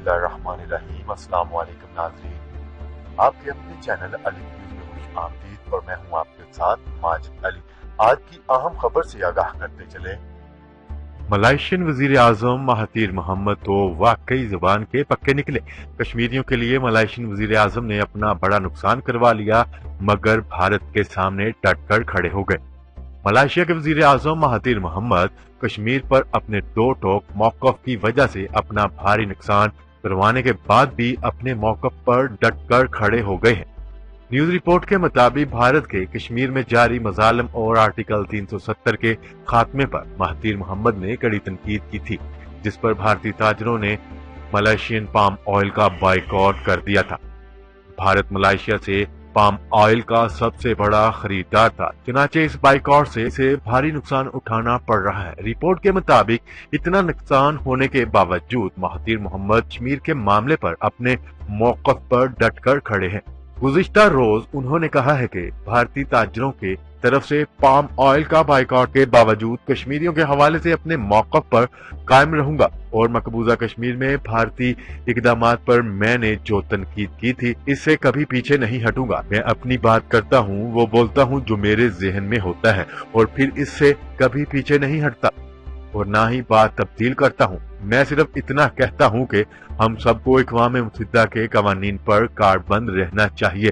اللہ الرحمن الرحیم۔ السلام علیکم ناظرین، آپ کے اپنے چینل الف نیوز میں خوش آمدید اور میں ہوں آپ کے ساتھ ماجد علی۔ آج کی اہم خبر سے آگاہ کرتے چلیں۔ ملائیشین وزیر اعظم مہاتیر محمد تو واقعی زبان کے پکے نکلے۔ کشمیریوں کے لیے ملائیشین وزیر اعظم نے اپنا بڑا نقصان کروا لیا، مگر بھارت کے سامنے ڈٹ کر کھڑے ہو گئے۔ ملائیشیا کے وزیر اعظم مہاتیر محمد کشمیر پر اپنے دو ٹوک موقف کی وجہ سے اپنا بھاری نقصان کروانے کے بعد بھی اپنے موقف پر ڈٹ کر کھڑے ہو گئے ہیں۔ نیوز رپورٹ کے مطابق بھارت کے کشمیر میں جاری مظالم اور آرٹیکل 370 کے خاتمے پر مہاتیر محمد نے کڑی تنقید کی تھی، جس پر بھارتی تاجروں نے ملائیشین پام آئل کا بائیکاٹ کر دیا تھا۔ بھارت ملائیشیا سے پام آئل کا سب سے بڑا خریدار تھا، چنانچہ اس بائیکاٹ سے اسے بھاری نقصان اٹھانا پڑ رہا ہے۔ رپورٹ کے مطابق اتنا نقصان ہونے کے باوجود مہاتیر محمد کشمیر کے معاملے پر اپنے موقف پر ڈٹ کر کھڑے ہیں۔ گزشتہ روز انہوں نے کہا ہے کہ بھارتی تاجروں کے طرف سے پام آئل کا بائیکاٹ کے باوجود کشمیریوں کے حوالے سے اپنے موقف پر قائم رہوں گا اور مقبوضہ کشمیر میں بھارتی اقدامات پر میں نے جو تنقید کی تھی اس سے کبھی پیچھے نہیں ہٹوں گا۔ میں اپنی بات کرتا ہوں، وہ بولتا ہوں جو میرے ذہن میں ہوتا ہے اور پھر اس سے کبھی پیچھے نہیں ہٹتا اور نہ ہی بات تبدیل کرتا ہوں۔ میں صرف اتنا کہتا ہوں کہ ہم سب کو اقوام متحدہ کے قوانین پر کاربند رہنا چاہیے،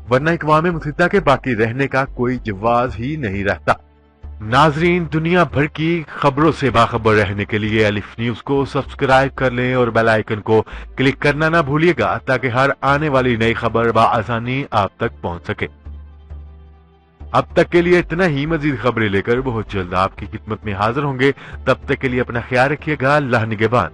ورنہ اقوام متحدہ کے باقی رہنے کا کوئی جواز ہی نہیں رہتا۔ ناظرین، دنیا بھر کی خبروں سے باخبر رہنے کے لیے الف نیوز کو سبسکرائب کر لیں اور بیل آئیکن کو کلک کرنا نہ بھولیے گا تاکہ ہر آنے والی نئی خبر بآسانی آپ تک پہنچ سکے۔ اب تک کے لیے اتنا ہی، مزید خبریں لے کر بہت جلد آپ کی خدمت میں حاضر ہوں گے۔ تب تک کے لیے اپنا خیال رکھیے گا۔ اللہ نگہبان۔